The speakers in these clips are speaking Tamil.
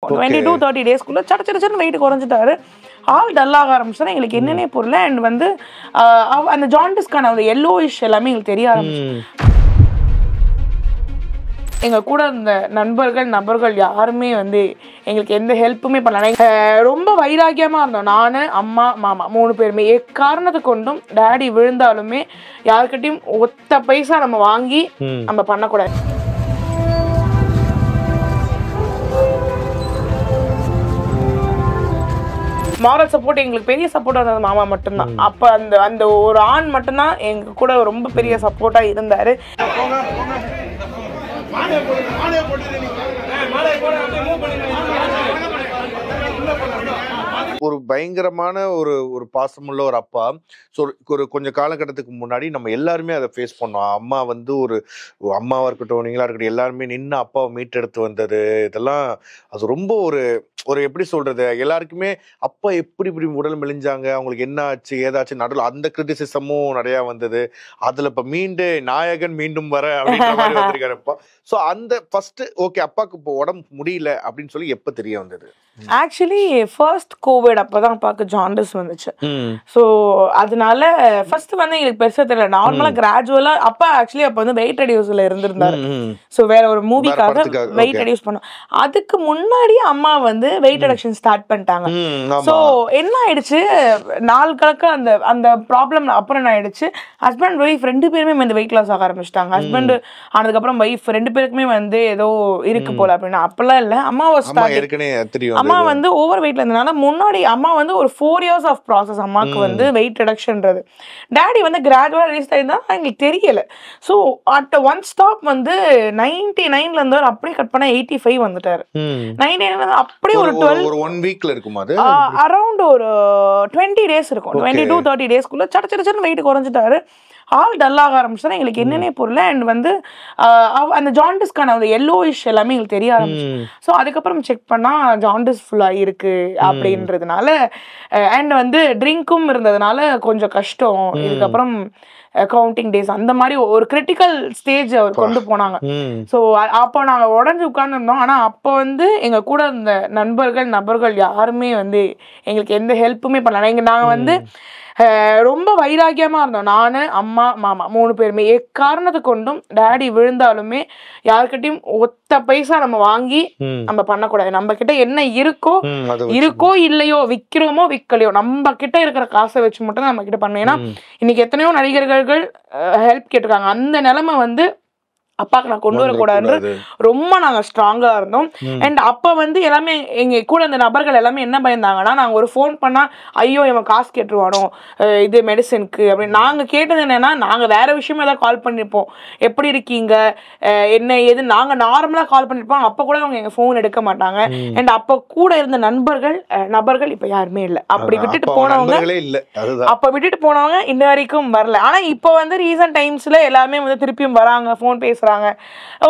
இருக்கும். 22-30 டேஸ்க்குள்ள சடச்சடச்சுன்னு வெயிட் குறைஞ்சிட்டாரு. ஆள் டல்லாக ஆரம்பிச்சா எங்களுக்கு என்னன்னே புரியல. அண்ட் வந்து அந்த ஜாண்டிஸ்க்கான அந்த எல்லோயிஷ் எல்லாமே எங்களுக்கு தெரிய ஆரம்பிச்சு. எங்கள் கூட இந்த நபர்கள் யாருமே வந்து எங்களுக்கு எந்த ஹெல்ப்புமே பண்ணல. ரொம்ப வைராக்கியமாக இருந்தோம். நான், அம்மா, மாமா 3 பேருமே. எக்காரணத்தை கொண்டும் டேடி விழுந்தாலுமே யாருக்கிட்டையும் ஒத்த பைசா நம்ம வாங்கி நம்ம பண்ணக்கூடாது. மாரல் சப்போர்ட் எங்களுக்கு பெரிய சப்போர்ட் வந்தது மாமா மட்டும்தான். அப்போ அந்த ஒரு ஆண் மட்டும்தான் எங்க கூட ரொம்ப பெரிய சப்போர்ட்டாக இருந்தார். ஒரு பயங்கரமான ஒரு பாசமுள்ள ஒரு அப்பா. ஸோ ஒரு கொஞ்சம் காலகட்டத்துக்கு முன்னாடி நம்ம எல்லாருமே அதை ஃபேஸ் பண்ணோம். அம்மா வந்து ஒரு அம்மாவாக இருக்கட்டும், நீங்களா இருக்கட்டும், எல்லாருமே நின்று அப்பாவை மீட்டெடுத்து வந்தது, இதெல்லாம் அது ரொம்ப ஒரு எப்படி சொல்றது, எல்லாருக்குமே அப்பா எப்படி இப்படி உடல் மெலிஞ்சாங்க, அவங்களுக்கு என்ன ஆச்சு ஏதாச்சும் நடுவில் அந்த கிரிட்டிசிசமும் நிறையா வந்தது. அதில் இப்போ நாயகன் மீண்டும் வர அப்படின்ற மாதிரி வந்திருக்காருப்பா. ஸோ அந்த ஃபர்ஸ்ட் ஓகே அப்பாவுக்கு இப்போ உடம்பு முடியல அப்படின்னு சொல்லி எப்போ தெரிய வந்தது? ஆக்சுவலி ஃபர்ஸ்ட் கோவிட் அப்போதான் அப்பாவுக்கு ஜாண்டிஸ் வந்துச்சு. ஸோ அதனால ஃபர்ஸ்ட் வந்து எங்களுக்கு பெருசாக தெரியல. நார்மலாக கிராஜுவலாக அப்பா ஆக்சுவலி அப்போ வந்து வெயிட் ரெடியூஸில் இருந்திருந்தாரு. ஸோ வேற ஒரு மூவிக்காக வெயிட் ரெடியூஸ் பண்ணோம். அதுக்கு முன்னாடி அம்மா வந்து வெயிட் ரிடக்ஷன் ஸ்டார்ட் பண்ணிட்டாங்க. ஸோ என்ன ஆயிடுச்சு, நாள் கணக்க அந்த ப்ராப்ளம் அப்புறம் என்ன ஆயிடுச்சு, ஹஸ்பண்ட் ஒய்ஃப் 2 பேருமே வந்து வெயிட் லாஸ் ஆக ஆரம்பிச்சிட்டாங்க. ஹஸ்பண்ட் ஆனதுக்கப்புறம் ஒய்ஃப் 2 பேருக்குமே வந்து ஏதோ இருக்கு போல அப்படின்னா அப்பெல்லாம் இல்லை. அம்மா வந்து ஓவர் வெயிட்ல இருந்தனால முன்னாடி அம்மா வந்து ஒரு 4 years ஆஃப் ப்ராசஸ் அம்மாவுக்கு வந்து வெயிட் ரிடக்ஷன்றது. டேடி வந்து கிராஜுவலாக ரிலீஸ் ஆயிருந்தா எங்களுக்கு தெரியல. ஸோ அட் ஒன் ஸ்டாப் வந்து 99ல இருந்தார், அப்படியே கட் பண்ண 85 வந்துட்டாரு. 99 அப்படியே ஒரு 1 வீக்ல இருக்குமா, அது அரௌண்ட் ஒரு 20 டேஸ் இருக்கும். 22-30 டேஸ்க்குள்ள சடச்சடச்சுன்னு வெயிட் குறைஞ்சிட்டாரு. ஆள் டல்லாக ஆரம்பிச்சா எங்களுக்கு என்னன்னே புரியல. அண்ட் வந்து அந்த ஜாண்டிஸ்க்கான அந்த எல்லோயிஷ் எல்லாமே எங்களுக்கு தெரிய ஆரம்பிச்சு. ஸோ அதுக்கப்புறம் செக் பண்ணால் ஜாண்டிஸ் ஃபுல்லாக இருக்கு அப்படின்றதுனால, அண்ட் வந்து ட்ரிங்க்கும் இருந்ததுனால கொஞ்சம் கஷ்டம். இதுக்கப்புறம் கவுண்டிங் டேஸ் அந்த மாதிரி ஒரு கிரிட்டிக்கல் ஸ்டேஜ் அவர் கொண்டு போனாங்க. ஸோ அப்போ நாங்கள் உடஞ்சி உட்காந்துருந்தோம். ஆனால் அப்போ வந்து எங்கள் கூட இந்த நபர்கள் யாருமே வந்து எங்களுக்கு எந்த ஹெல்ப்புமே பண்ணல. நாங்கள் வந்து ரொம்ப வைராக்கியமாக இருந்தோம். நான், அம்மா, மாமா 3 பேருமே. எக்காரணத்தை கொண்டும் டேடி விழுந்தாலுமே யாருக்கிட்டையும் ஒத்த பைசா நம்ம வாங்கி நம்ம பண்ணக்கூடாது. நம்ம கிட்ட என்ன இருக்கோ இல்லையோ, விற்கிறோமோ விற்கலையோ, நம்ம கிட்ட இருக்கிற காசை வச்சு மட்டும் தான் நம்ம கிட்ட பண்ணணும். ஏன்னா இன்னைக்கு எத்தனையோ நடிகர்கள் ஹெல்ப் கேட்டிருக்காங்க. அந்த நிலைமை வந்து அப்பாவுக்கு நான் கொண்டு வரக்கூடாதுன்னு ரொம்ப நாங்கள் ஸ்ட்ராங்காக இருந்தோம். அண்ட் அப்போ வந்து எல்லாமே எங்கள் கூட இந்த நபர்கள் எல்லாமே என்ன பயந்தாங்கன்னா, நாங்கள் ஒரு ஃபோன் பண்ணால் ஐயோ இவன் காசு கேட்டுருவானோ இது மெடிசனுக்கு அப்படின்னு. நாங்கள் கேட்டது என்னென்னா, நாங்கள் வேறு விஷயமா ஏதாவது கால் பண்ணியிருப்போம், எப்படி இருக்கீங்க என்ன ஏது நாங்கள் நார்மலாக கால் பண்ணியிருப்போம். அப்போ கூட அவங்க எங்கள் ஃபோன் எடுக்க மாட்டாங்க. அண்ட் அப்போ கூட இருந்த நபர்கள் இப்போ யாருமே இல்லை. அப்படி விட்டுட்டு போனவங்க இன்ன வரைக்கும் வரல. ஆனால் இப்போ வந்து ரீசன்ட் டைம்ஸில் எல்லாமே வந்து திருப்பியும் வராங்க, ஃபோன் பேசுகிறாங்க. ஓ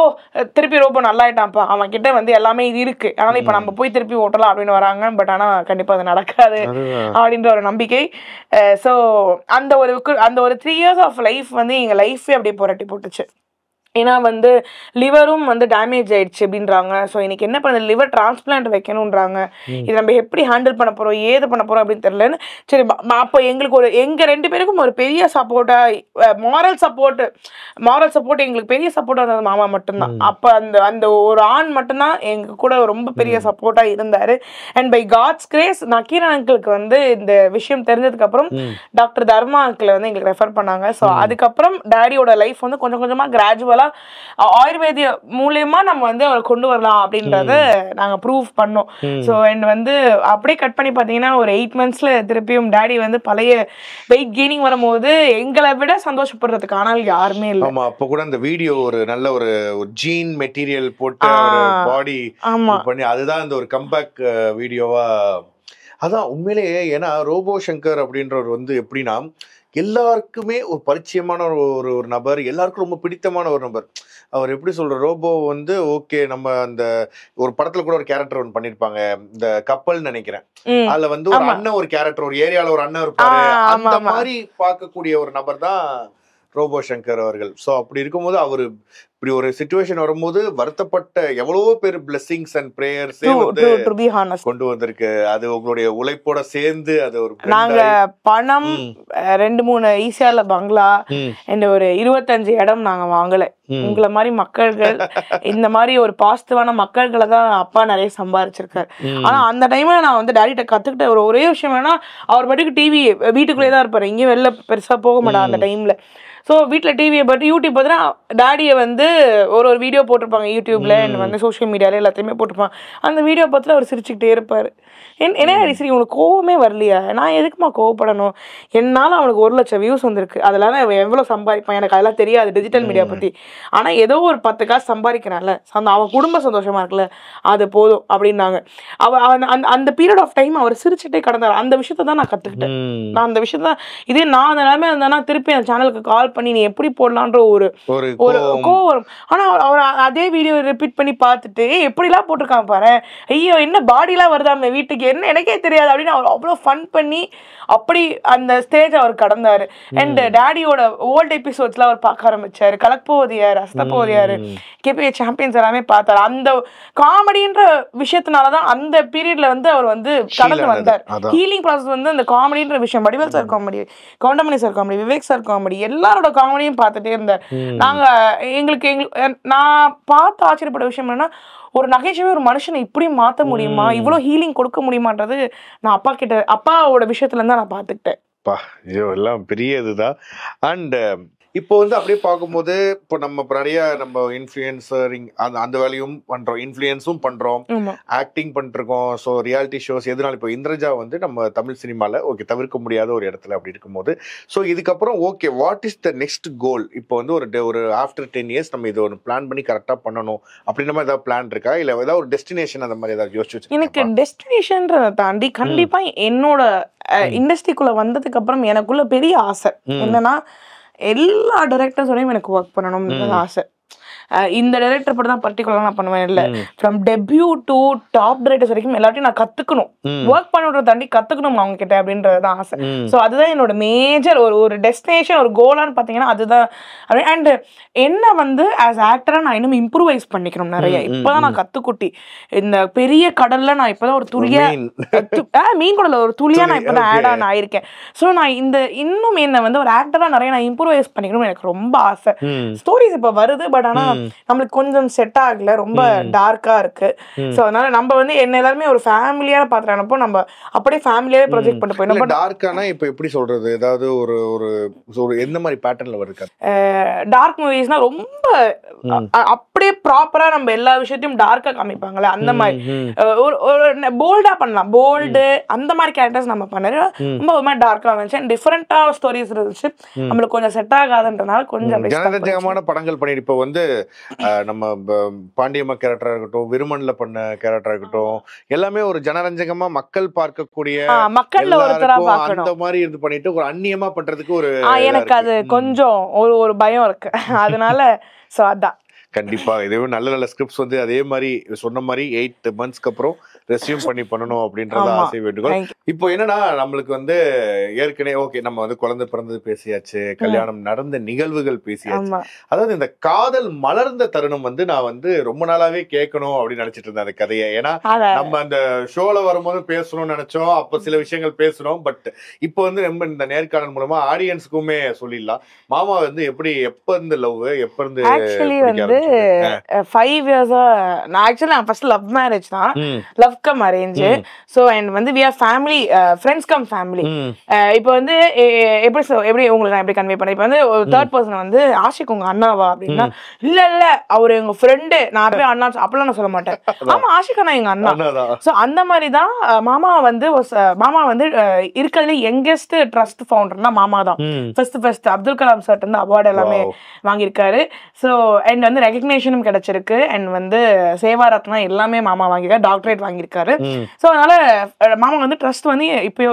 திருப்பி ரொம்ப நல்லாயிட்டான்ப்பா, அவன் கிட்ட வந்து எல்லாமே இது இருக்கு, அதனால இப்ப நம்ம போய் திருப்பி ஓட்டலாம் அப்படின்னு வராங்க. பட் ஆனா கண்டிப்பா அது நடக்காது அப்படின்ற ஒரு நம்பிக்கை. ஸோ அந்த ஒரு 3 years ஆஃப் லைஃப் வந்து எங்க லைஃபே அப்படியே புரட்டி போட்டுச்சு. ஏன்னா வந்து லிவரும் வந்து டேமேஜ் ஆயிடுச்சு அப்படின்றாங்க. ஸோ இன்னைக்கு என்ன பண்ண, லிவர் டிரான்ஸ்பிளான்ட் வைக்கணுன்றாங்க. இது நம்ம எப்படி ஹேண்டில் பண்ண போகிறோம், ஏது பண்ண போகிறோம் அப்படின்னு தெரியலன்னு. சரி அப்போ எங்களுக்கு எங்கள் 2 பேருக்கும் ஒரு பெரிய சப்போர்ட்டாக மாரல் சப்போர்ட் எங்களுக்கு பெரிய சப்போர்ட்டாக இருந்தது மாமா மட்டும்தான். அப்போ அந்த ஒரு ஆண் மட்டும்தான் எங்கள் கூட ரொம்ப பெரிய சப்போர்ட்டாக இருந்தார். And by God's grace Nakkeeran அங்கிளுக்கு வந்து இந்த விஷயம் தெரிஞ்சதுக்கப்புறம் டாக்டர் தர்மா அங்கிள் வந்து எங்களுக்கு ரெஃபர் பண்ணாங்க. ஸோ அதுக்கப்புறம் டேடியோட லைஃப் வந்து கொஞ்சம் கொஞ்சமாக கிராஜுவலாக ஆயுர்வேதிய மூலியமா நம்ம வந்து அவரை கொண்டு வரலாம் அப்படின்றத நாங்க ப்ரூவ் பண்ணோம். ஸோ அண்ட் வந்து அப்படியே கட் பண்ணி பார்த்தீங்கன்னா ஒரு 8 monthsல திருப்பியும் டேடி வந்து பழைய வெயிட் கெய்னிங் வரும்போது எங்களை விட சந்தோஷப்படுறதுக்கு ஆனால் யாருமே இல்லை. ஆமா, அப்போ கூட அந்த வீடியோ ஒரு நல்ல ஒரு ஜீன் மெட்டீரியல் போட்டு பாடி பண்ணி அதுதான் இந்த ஒரு கம்பேக் வீடியோவா. அதான் உண்மையிலேயே. ஏன்னா ரோபோ சங்கர் அப்படின்றவர் வந்து எப்படின்னா எல்லாருக்குமே ஒரு பரிச்சயமான ஒரு நபர், எல்லாருக்கும் ரொம்ப பிடித்தமான ஒரு நபர். அவர் எப்படி சொல்ற, ரோபோ வந்து ஓகே நம்ம அந்த ஒரு படத்துல கூட ஒரு கேரக்டர் ஒன்று பண்ணிருப்பாங்க, இந்த கப்பல் நினைக்கிறேன். அதுல வந்து ஒரு அண்ணன் ஒரு கேரக்டர், ஒரு ஏரியால ஒரு அண்ணன் இருப்பாரு, அந்த மாதிரி பார்க்கக்கூடிய ஒரு நபர் தான் ரோபோ சங்கர் அவர்கள். ஸோ அப்படி இருக்கும்போது அவரு இப்படி ஒரு சிச்சுவேஷன் வரும்போது வருத்தப்பட்ட எவ்வளவோ பேர் பிளெஸிங்ஸ் அண்ட் பிரேயர்ஸே வந்து கொண்டு வந்திருக்கு. அது உங்களுடைய உழைப்போட சேர்ந்து அது ஒரு நாங்க பணம் 2-3 ஈசிஆர்ல பங்களா ஒரு 25 இடம் நாங்க வாங்கல. உங்களை மாதிரி மக்கள்கள் இந்த மாதிரி ஒரு பாசிட்டிவான மக்கள்களை தான் அப்பா நிறைய சம்பாதிச்சிருக்காரு. ஆனா அந்த டைம்ல நான் வந்து டாடிட்ட கத்துக்கிட்ட ஒரே விஷயம் வேணா, அவர் பாட்டுக்கு டிவி வீட்டுக்குள்ளேயே தான் இருப்பாரு, இங்கேயும் வெளில பெருசா போக மாட்டா அந்த டைம்ல. ஸோ வீட்டில் டிவியை பார்த்து யூடியூப் பார்த்தீங்கன்னா டாடியை வந்து ஒரு வீடியோ போட்டிருப்பாங்க யூடியூப்ல வந்து சோஷியல் மீடியாவில் எல்லாத்தையுமே போட்டிருப்பாங்க. அந்த வீடியோ பார்த்துட்டு அவர் சிரிச்சுக்கிட்டே இருப்பார். என்ன சரி உனக்கு கோவமே வரலையா? நான் எதுக்குமா கோவப்படணும்? என்னால் அவனுக்கு 1 லட்சம் வியூஸ் வந்திருக்கு, அதெல்லாம் அவன் எவ்வளோ சம்பாதிப்பான் எனக்கு அதெல்லாம் தெரியாது டிஜிட்டல் மீடியா பற்றி. ஆனால் ஏதோ ஒரு 10 காசு சம்பாதிக்கிறான்ல, அவன் குடும்ப சந்தோஷமா இருக்குல்ல, அது போதும் அப்படின்னாங்க. அந்த பீரியட் ஆஃப் டைம் அவர் சிரிச்சுட்டே கடந்தார். அந்த விஷயத்தை தான் நான் கற்றுக்கிட்டேன். நான் அந்த விஷயத்த இதே நான் அந்த நிலைமை இருந்தேன்னா திருப்பி அந்த சேனலுக்கு கால் பண்ணி நீ எப்படி போடலான்ற ஒரு கோவம். ஆனா அவர் அதே வீடியோ ரிப்பீட் பண்ணி பார்த்துட்டு எப்படிலாம் போட்டிருக்காங்க பாரு, ஐயோ என்ன பாடிலாம் வருதாமே வீட்டுக்கு, என்ன எனக்கே தெரியாது அப்படின்னு அவர் அவ்வளோ ஃபன் பண்ணி அப்படி அந்த ஸ்டேஜ் அவர் கடந்தாரு. அண்ட் டாடியோட ஓல்டு எபிசோட்ஸ்லாம் அவர் பார்க்க ஆரம்பிச்சாரு. கலக்போதியார், அஸ்தபோதியார், கேபிஏ சாம்பியன்ஸ் எல்லாமே பார்த்தாரு. அந்த காமெடின்ற விஷயத்தினாலதான் அந்த பீரியட்ல வந்து அவர் வந்து கடந்து வந்தார். ஹீலிங் ப்ராசஸ் வந்து அந்த காமெடின்ற விஷயம், Vadivel sir comedy, Goundamani sir comedy, Vivek sir comedy, எல்லாரோட காமெடியும் பார்த்துட்டே இருந்தார். நாங்க எங்களுக்கு நான் பார்த்து ஆச்சரியப்பட்ட விஷயம் என்னன்னா, ஒரு நகைச்சுவை ஒரு மனுஷனை இப்படி மாற்ற முடியுமா, இவ்வளோ ஹீலிங் கொடுக்க முடியுமான்றது நான் அப்பாவோட விஷயத்துல இருந்தா நான் பார்த்துக்கிட்டேன். எல்லாம் பெரிய இதுதான். அண்ட் இப்போ வந்து அப்படியே பார்க்கும்போது இப்போ நம்ம நிறைய நம்ம இன்ஃப்ளூயன்சரிங் அந்த வேலையும் பண்றோம், இன்ஃப்ளூயன்ஸும் பண்றோம், ஆக்டிங் பண்ணிருக்கோம். ஸோ ரியாலிட்டி ஷோஸ் எதனால இப்போ இந்திரஜா வந்து நம்ம தமிழ் சினிமால ஓகே தவிர்க்க முடியாத ஒரு இடத்துல அப்படி இருக்கும்போது, ஸோ இதுக்கப்புறம் okay what is the next goal? இப்போ வந்து ஒரு ஆஃப்டர் 10 இயர்ஸ் நம்ம இதை ஒரு பிளான் பண்ணி கரெக்டாக பண்ணணும் அப்படின்ற மாதிரி ஏதாவது பிளான் இருக்கா, இல்லை ஏதாவது ஒரு டெஸ்டினேஷன் அந்த மாதிரி ஏதாவது யோசிச்சு? எனக்கு டெஸ்டினேஷன்றதை தாண்டி கண்டிப்பா என்னோட இண்டஸ்ட்ரிக்குள்ள வந்ததுக்கு அப்புறம் எனக்குள்ள பெரிய ஆசை என்னன்னா, எல்லா டைரக்டர்ஸோடையும் எனக்கு ஒர்க் பண்ணணும்னு ஆசை. இந்த டைரக்டர் படம் தான் பர்டிகுலராக நான் பண்ணுவேன் இல்லை, from debut to top directors வரைக்கும் எல்லாத்தையும் நான் கற்றுக்கணும், ஒர்க் பண்ணுறத தாண்டி கற்றுக்கணும் அவங்க கிட்ட அப்படின்றது தான் ஆசை. ஸோ அதுதான் என்னோட மேஜர் ஒரு டெஸ்டினேஷன், ஒரு கோலான்னு பார்த்தீங்கன்னா அதுதான். அண்ட் என்ன வந்து ஆஸ் ஆக்டராக நான் இன்னும் இம்ப்ரூவைஸ் பண்ணிக்கணும் நிறைய. இப்போதான் நான் கற்றுக்குட்டி இந்த பெரிய கடலில் நான் இப்போதான் ஒரு துளியா மீன் குடல ஒரு துளியாக நான் இப்போ தான் ஆட் ஆன் ஆயிருக்கேன். ஸோ நான் இன்னும் என்ன வந்து ஒரு ஆக்டராக நிறைய நான் இம்ப்ரூவைஸ் பண்ணிக்கணும்னு எனக்கு ரொம்ப ஆசை. ஸ்டோரிஸ் இப்போ வருது, பட் ஆனால் நம்மளுக்கு கொஞ்சம் செட் ஆகல, ரொம்ப டார்க்கா இருக்கு. சோ அதனால நம்ம வந்து என்ன எல்லாருமே ஒரு ஃபேமிலியா பாத்துறப்போ நம்ம அப்படியே ஃபேமிலியாவே ப்ராஜெக்ட் பண்ண போயிடும். பட் டார்க்கானா இப்போ எப்படி சொல்றது, ஏதாவது ஒரு எந்த மாதிரி பேட்டர்ன்ல வருது? டார்க் மூவிஸ்னா ரொம்ப அப்படியே ப்ராப்பரா நம்ம எல்லா விஷயத்தையும் டார்க்கா காமிப்பாங்கல்ல, அந்த மாதிரி ஒரு போல்டா பண்ணலாம். போல்டு அந்த மாதிரி கேரக்டர்ஸ் நம்ம பண்ணது ரொம்ப ஒரு மாதிரி டார்க்கா இருந்துச்சு. டிஃபரெண்டா ஸ்டோரிஸ் இருந்துச்சு, நம்மளுக்கு கொஞ்சம் செட் ஆகாதுன்றனால கொஞ்சம் ஜனரஞ்சகமான படங்கள் பண்ணிட்டு இப்போ வந்து நம்ம பாண்டியம்மா கேரக்டரா இருக்கட்டும், விருமன்ல பண்ண கேரக்டரா இருக்கட்டும், எல்லாமே ஒரு ஜனரஞ்சகமா மக்கள் பார்க்கக்கூடிய மக்கள்ல ஒருத்தரா பார்க்கணும் அந்த மாதிரி இது பண்ணிட்டு ஒரு அந்நியமா பண்றதுக்கு ஒரு எனக்கு அது கொஞ்சம் ஒரு பயம் இருக்கு. அதனால சோ அதான் கண்டிப்பா இதுவே நல்ல நல்ல ஸ்கிரிப்ட்ஸ் வந்து அதே மாதிரி சொன்ன மாதிரி 8 மந்த்ஸ்க்கு அப்புறம் ரெஸ்யூம் பண்ணி பண்ணணும் அப்படின்றத ஆசை வேண்டுகோள். இப்போ என்னன்னா நம்மளுக்கு வந்து ஏற்கனவே ஓகே நம்ம வந்து குழந்தை பிறந்தது பேசியாச்சு, கல்யாணம் நடந்த நிகழ்வுகள் பேசியாச்சு, அதாவது இந்த காதல் மலர்ந்த தருணம் வந்து நான் வந்து ரொம்ப நாளாவே கேட்கணும் அப்படின்னு நினைச்சிட்டு இருந்தேன் அந்த கதையை. ஏன்னா நம்ம அந்த ஷோல வரும்போது பேசணும்னு நினைச்சோம், அப்ப சில விஷயங்கள் பேசணும். பட் இப்போ வந்து நம்ம இந்த நேர்காணல் மூலமா ஆடியன்ஸ்க்குமே சொல்லிடலாம், மாமா வந்து எப்ப இருந்து லவ், எப்ப இருந்து 5 இயர்ஸா நான் ஆக்சுவலி ஃபர்ஸ்ட் லவ் மேரேஜ் தான், love cum arrange. So and வந்து we are family, friends cum family. இப்போ வந்து எப்படி உங்களுக்கு நான் எப்படி கன்வே பண்ணேன், இப்போ வந்து ஒரு தேர்ட் பர்சன் வந்து ஆஷிக் உங்க அண்ணாவா அப்படின்னா, இல்ல அவரு எங்க ஃப்ரெண்டு, நான் போய் அண்ணா அப்படிலாம் நான் சொல்ல மாட்டேன். ஆமா ஆஷிக் அண்ணா எங்க அண்ணா. ஸோ அந்த மாதிரி தான் மாமா வந்து இருக்கிறதுல யங்கஸ்ட் ட்ரஸ்ட் ஃபவுண்டர்னா மாமா தான். ஃபர்ஸ்ட் அப்துல் கலாம் சார் வந்து அவார்டு எல்லாமே வாங்கியிருக்காரு. ஸோ அண்ட் வந்து ரெகக்னேஷனும் கிடைச்சிருக்கு. அண்ட் வந்து சேவாரத்னா எல்லாமே மாமா வாங்கியிருக்காரு, டாக்டரேட் வாங்கியிருக்காரு. ஸோ அதனால மாமா வந்து ட்ரஸ்ட் வந்து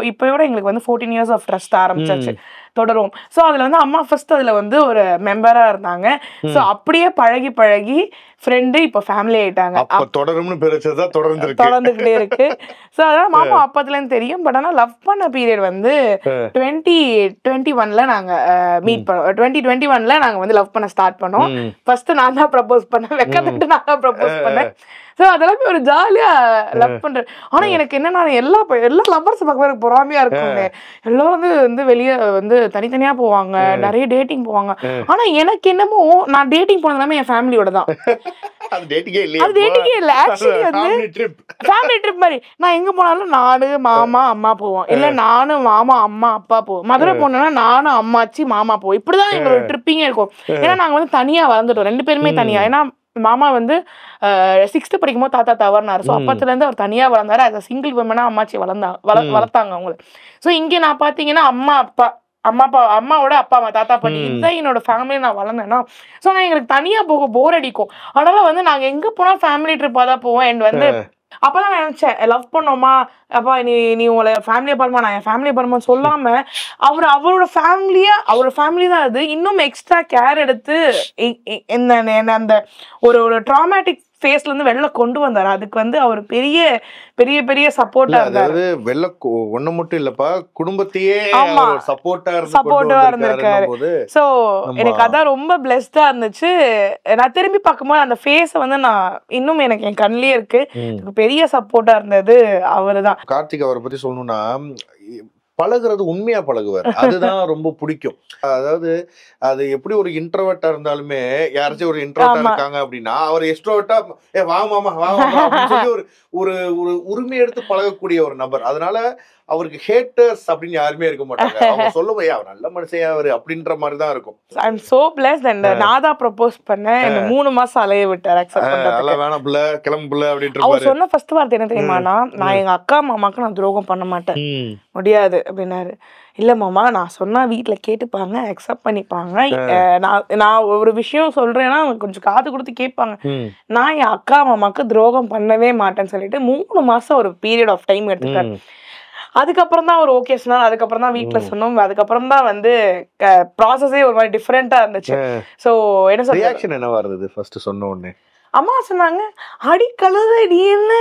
இப்போயோட எங்களுக்கு வந்து 14 இயர்ஸ் ஆஃப் ட்ரஸ்ட் ஆரம்பிச்சாச்சு. தொடரும். ஸோ அதுல வந்து அம்மா ஃபர்ஸ்ட் அதுல வந்து ஒரு மெம்பரா இருந்தாங்க. ஸோ அப்படியே பழகி பழகி ஃப்ரெண்டு இப்போ ஃபேமிலி ஆயிட்டாங்க. தொடரும்னு பெருசா தொடர்ந்துகிட்டே இருக்கு. ஸோ அதனால மாமா அப்பத்துலேருந்து தெரியும். பட் ஆனால் லவ் பண்ண பீரியட் வந்து 2021 நாங்க மீட் பண்ணோம். 2021 நாங்க வந்து லவ் பண்ண ஸ்டார்ட் பண்ணோம். ஃபர்ஸ்ட் நான் தான் ப்ரப்போஸ் பண்ணேன். வெக்கத்துட்டு நான் தான் ப்ரப்போஸ் பண்ணேன். ஸோ அதெல்லாம் ஒரு ஜாலியா லவ் பண்றேன். ஆனா எனக்கு என்னன்னா எல்லா லவ்வர்ஸ் பார்க்கும்போது எனக்கு பொறாமையா இருக்குங்க. எல்லாரும் வந்து வெளியே வந்து தனித்தனியா போவாங்க, நிறைய டேட்டிங் போவாங்க. ஆனா எனக்கு என்னமோ நான் டேட்டிங் போனது எல்லாமே என் ஃபேமிலியோட தான். அது டேட்டிங்கே இல்ல ஆக்சுவலி வந்து ஃபேமிலி ட்ரிப் மாதிரி. நான் எங்க போனாலும் நானு மாமா அம்மா போவோம், இல்ல நானும் மாமா அம்மா அப்பா போவோம். மதுரை போனோம்னா நானும் அம்மாச்சி மாமா போவோம். இப்படிதான் எங்களோட ட்ரிப்பிங்கே இருக்கும். ஏன்னா நாங்க வந்து தனியா வளர்ந்துட்டோம், 2 பேருமே தனியா. ஏன்னா மாமா வந்து 6th படிக்கும்போது தாத்தா தவறினாரு. ஸோ அப்பத்துல இருந்து அவர் தனியா வளர்ந்தாரு. as a சிங்கிள் விமனா அம்மாச்சி வளர்த்தாங்க அவங்களை. ஸோ இங்கே நான் பாத்தீங்கன்னா அம்மாவோட அப்பா அம்மா தாத்தா பாட்டி இதுதான் என்னோட ஃபேமிலி. நான் வளர்ந்தேன்னா ஸோ நான் எங்களுக்கு தனியா போக போர் அடிக்கும். அதனால வந்து நாங்க எங்க போனா ஃபேமிலி ட்ரிப்பா தான் போவோம். அண்ட் வந்து அப்பதான் நான் நினைச்சேன் லவ் பண்ணோமா அப்பா நீ உங்களை ஃபேமிலியை பாருமா நான் என் ஃபேமிலியை பாருமா சொல்லாம அவரோட ஃபேமிலி தான் அது இன்னும் எக்ஸ்ட்ரா கேர் எடுத்து அந்த ஒரு ட்ராமேட்டிக் ஃபேஸ்ல இருந்து வெளில கொண்டு வந்தாரு. அதுக்கு வந்து அவர் பெரிய பெரிய பெரிய சப்போர்ட்டா இருந்தாரு. வெளில ஒண்ணு மட்டும் இல்லப்பா, குடும்பத்தையே சப்போர்ட்டா இருந்திருக்காரு. சோ எனக்கு அதான் ரொம்ப பிளெஸ்டா இருந்துச்சு. நான் திரும்பி பார்க்கும்போது அந்த ஃபேஸை வந்து நான் இன்னும் எனக்கு என் கண்ணிலே இருக்கு. பெரிய சப்போர்ட்டா இருந்தது அவருதான். கார்த்திக் அவரை பத்தி சொல்லணும்னா பழகுறது உண்மையா பழகுவார். அதுதான் ரொம்ப பிடிக்கும். அதாவது அது எப்படி ஒரு இன்ட்ரோவர்ட்டா இருந்தாலுமே யாராச்சும் ஒரு இன்ட்ரோவர்ட்டா இருக்காங்க அப்படின்னா அவர் எக்ஸ்ட்ரோவர்ட்டா வாங்க மாமா அப்படின்னு சொல்லி ஒரு உரிமை எடுத்து பழகக்கூடிய ஒரு நபர். அதனால அவருக்கு ஹேட்டர்ஸ் அப்படின்னு யாருமே இருக்க மாட்டாங்க. அவங்க சொல்லுவோம் அவர் நல்ல மனுஷன் அவரு அப்படின்ற மாதிரி தான் இருக்கும். ஐ அம் சோ பிளஸ்ட். அண்ட் நான் தான் ப்ரப்போஸ் பண்ணேன். இந்த 3 மாசம் அலைய விட்டார் அக்செப்ட் பண்றதுக்கு. அதெல்லாம் வேணாம் புள்ள கிளம்பு புள்ள அப்படின்ற மாதிரி. அவர் சொன்ன ஃபர்ஸ்ட் வார்த்தை என்ன தெரியுமானா, நான் எங்க அக்கா மாமாக்கு நான் துரோகம் பண்ண மாட்டேன், முடியாது அப்படின்னாரு. இல்ல மாமா நான் சொன்னா வீட்டுல கேட்டுப்பாங்க, அக்செப்ட் பண்ணிப்பாங்க. நான் ஒரு விஷயம் சொல்றேன்னா கொஞ்சம் காது கொடுத்து கேட்பாங்க. நான் என் அக்கா மாமாக்கு துரோகம் பண்ணவே மாட்டேன்னு சொல்லிட்டு 3 மாசம் ஒரு பீரியட் ஆஃப் டைம் எடுத்துட்டாரு. அதுக்கப்புறம் தான் ஒரு ஓகே சொன்னார். அதுக்கப்புறம் தான் வீட்டுல சொன்னோம். அதுக்கப்புறம் தான் வந்து ப்ராசஸே ஒரு மாதிரி டிஃப்ரெண்டா இருந்துச்சு. சோ என்ன சொல்ற ரியாக்ஷன் என்னவா இருந்தது ஃபர்ஸ்ட் சொன்ன உடனே? அம்மா சொன்னாங்க, அடி கழுத நீ என்ன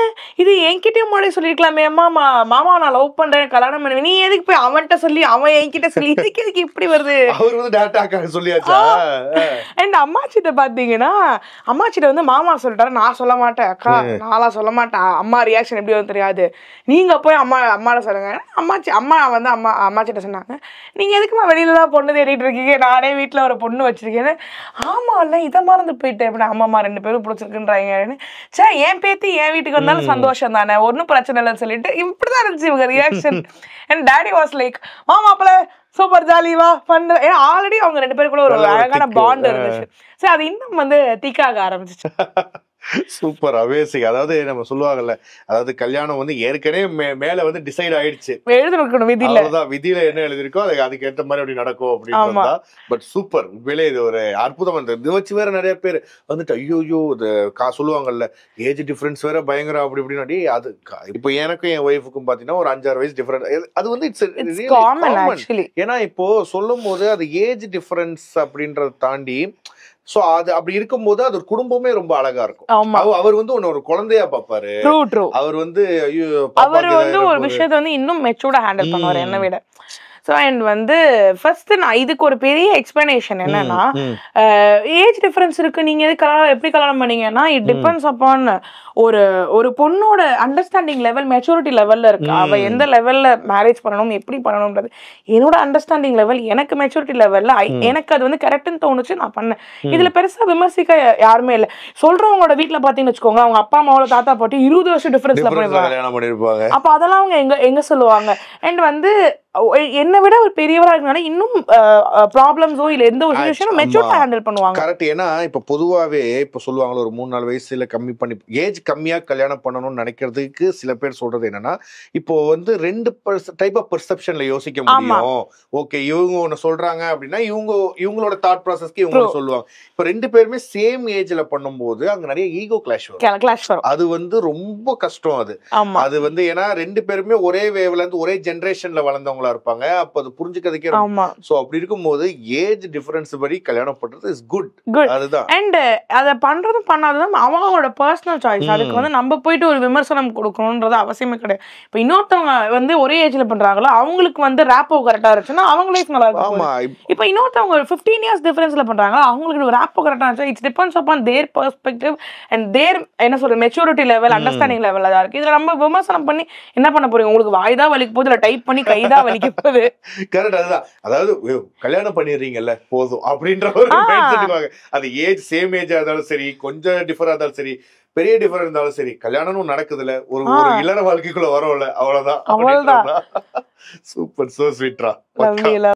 இது என்கிட்டயும் முன்னாடி சொல்லிருக்கலாமே, அம்மா மாமா நான் லவ் பண்றேன் கல்யாணம் பண்ணுவேன், நீ எதுக்கு போய் அவன்கிட்ட சொல்லி அவன் என்கிட்ட சொல்லி இதுக்கு இப்படி வருது? அவர் வந்து டைரக்டா சொல்லியாச்சா? அண்ட் அம்மாச்சிட்ட பாத்தீங்கன்னா அம்மாச்சிட்ட வந்து மாமா சொல்லிட்டாரு, நான் சொல்ல மாட்டேன் அக்கா, நான்லாம் சொல்ல மாட்டேன், அம்மா ரியாக்ஷன் எப்படி வந்து தெரியாது, நீங்க போய் அம்மாட்ட சொல்லுங்க. அம்மா வந்து அம்மாச்சிட்ட சொன்னாங்க, நீங்க எதுக்குமா வெளியில தான் பொண்ணு தேடிட்டு இருக்கீங்க, நானே வீட்டுல ஒரு பொண்ணு வச்சிருக்கேன்னு. ஆமா இல்ல இதை மறந்து போயிட்டேன் எப்படி அம்மா 2 பேரும் பிடிச்சிருக்குன்றாங்க. சே என் பேத்தி என் வீட்டுக்கு வந்தாலும் சந்தோஷம் தானே, ஒன்னும் பிரச்சனை இல்லைன்னு சொல்லிட்டு இப்படிதான் இருந்துச்சு இவங்க reaction. And daddy was like மாமாப்பல சூப்பர் ஜாலிவா பண்ற. ஏன்னா ஆல்ரெடி அவங்க 2 பேருக்குள்ள ஒரு அழகான பாண்ட் இருந்துச்சு. சரி அது இன்னும் வந்து திக்காக ஆரம்பிச்சிச்சு. Super amazing. அதாவது நம்ம சொல்லுவாங்கல்ல, அதாவது கல்யாணம் வந்து ஏற்கனவே மேல வந்து டிசைட் ஆயிடுச்சு, எழுதிருக்கணும் விதியில, அவ்வளவுதான் விதியில என்ன எழுதிருக்கோ அதுக்கு ஏற்ற மாதிரி அப்படி நடக்கும் அப்படின்னு. பட் சூப்பர், உண்மையிலே இது ஒரு அற்புதம். இது வச்சு வேற நிறைய பேர் வந்துட்டு ஐயோ இது சொல்லுவாங்கல்ல ஏஜ் டிஃபரன்ஸ் வேற பயங்கரம் அப்படி இப்படின்னு. அது இப்போ எனக்கும் என் ஒய்ஃபுக்கும் பாத்தீங்கன்னா ஒரு 5-6 வயசு டிஃபரன்ஸ். அது வந்து இட்ஸ் காமன். ஏன்னா இப்போ சொல்லும் போது அது ஏஜ் டிஃபரன்ஸ் அப்படின்றத தாண்டி சோ அது அப்படி இருக்கும்போது அது ஒரு குடும்பமே ரொம்ப அழகா இருக்கும். அவர் வந்து ஒரு குழந்தையா பாப்பாரு. அவர் வந்து அவர் வந்து ஒரு விஷயத்தை வந்து இன்னும் மெச்சூர்டா ஹேண்டில் பண்ணுவார் என்ன விட. ஸோ அண்ட் வந்து ஃபர்ஸ்ட் நான் இதுக்கு ஒரு பெரிய எக்ஸ்பிளனேஷன் என்னன்னா, ஏஜ் டிஃபரன்ஸ் இருக்கு, நீங்க எப்படி கல்யாணம் பண்ணீங்கன்னா இட் டிபெண்ட்ஸ் அப்பான் ஒரு பொண்ணோட அண்டர்ஸ்டாண்டிங் லெவல், மெச்சூரிட்டி லெவல்ல இருக்கு. அவ எந்த லெவல்ல மேரேஜ் பண்ணணும் எப்படி பண்ணணும்ன்றது என்னோட அண்டர்ஸ்டாண்டிங் லெவல், எனக்கு மெச்சூரிட்டி லெவல்ல எனக்கு அது வந்து கரெக்ட்னு தோணுச்சு, நான் பண்ணேன். இதுல பெருசா விமர்சிக்க யாருமே இல்லை. சொல்றவங்களோட வீட்டுல பாத்தீங்கன்னு வச்சுக்கோங்க, அவங்க அப்பா அம்மாவோட தாத்தா பாட்டி 20 வருஷம் டிஃபரன்ஸ்ல பண்ணிருப்பாங்க. அப்ப அதெல்லாம் அவங்க எங்க சொல்லுவாங்க. அண்ட் வந்து என்னை விட ஒரு பெரியவரா இருக்கனால இன்னும் ப்ராப்ளம்ஸோ இல்ல எந்த ஒரு சிச்சுவேஷனும் மெச்சூர்டா ஹேண்டில் பண்ணுவாங்க. கரெக்ட். ஏன்னா இப்ப பொதுவாவே இப்ப சொல்லுவாங்க ஒரு 3-4 வயசுல கம்மி பண்ணி ஏஜ் கம்மியா கல்யாணம் பண்ணணும்னு நினைக்கிறதுக்கு சில பேர் சொல்றது என்னன்னா, இப்போ வந்து 2 டைப் ஆஃப் பெர்செப்ஷன்ல யோசிக்க முடியும். ஓகே இவங்க ஒண்ணு சொல்றாங்க அப்படின்னா இவங்களோட தாட் ப்ராசஸ்க்கு இவங்க சொல்லுவாங்க. இப்ப 2 பேருமே சேம் ஏஜ்ல பண்ணும்போது அங்க நிறைய ஈகோ கிளாஷ் வரும். அது வந்து ரொம்ப கஷ்டம். அது வந்து ஏன்னா 2 பேருமே ஒரே வேவ்ல இருந்து ஒரே ஜெனரேஷன்ல வளர்ந்தவங்க இருக்கிறவங்களா இருப்பாங்க. அப்ப அது புரிஞ்சுக்கிறதுக்கே ஆமா சோ அப்படி இருக்கும்போது ஏஜ் டிஃபரன்ஸ் படி கல்யாணம் பண்றது இஸ் குட். குட். அதுதான். அண்ட் அதை பண்றதும் பண்ணாததும் அவங்களோட பர்சனல் சாய்ஸ். அதுக்கு வந்து நம்ம போயிட்டு ஒரு விமர்சனம் கொடுக்கணும்ன்றது அவசியமே கிடையாது. இப்போ இன்னொருத்தவங்க வந்து ஒரே ஏஜ்ல பண்றாங்களோ அவங்களுக்கு வந்து ரேப்போ கரெக்டா இருந்துச்சுன்னா அவங்க லைஃப் நல்லா ஆமா. இருக்கும். இப்போ இன்னொருத்தவங்க 15 இயர்ஸ் டிஃபரன்ஸ்ல பண்றாங்களோ அவங்களுக்கு ரேப்போ கரெக்டா இருந்துச்சு. It's depends upon their perspective and their என்ன சொல்ற மெச்சூரிட்டி லெவல், அண்டர்ஸ்டாண்டிங் லெவல் தான் இருக்கு. இதுல நம்ம விமர்சனம் பண்ணி என்ன பண்ண போறீங்க? உங்களுக்கு வாய்தா வலிக்க போகுது, இல்ல டைப் பண்ணி கைதா வலிக்க போகுது. கரெக்ட். அதுதான். அதாவது கல்யாணம் பண்ணிடுறீங்கல்ல போதும் அப்படின்ற ஒரு மைண்ட் செட்டுக்கு வாங்க. அது ஏஜ் சேம் ஏஜா இருந்தாலும் சரி, கொஞ்சம் டிஃபரா இருந்தாலும் சரி, பெரிய டிஃபரன்ஸ் இருந்தாலும் சரி, கல்யாணமும் நடக்குதுல, ஒரு இல்லற வாழ்க்கைக்குள்ள வரோம்ல, அவ்வளவுதான். சூப்பர். சோ ஸ்வீட்ரா.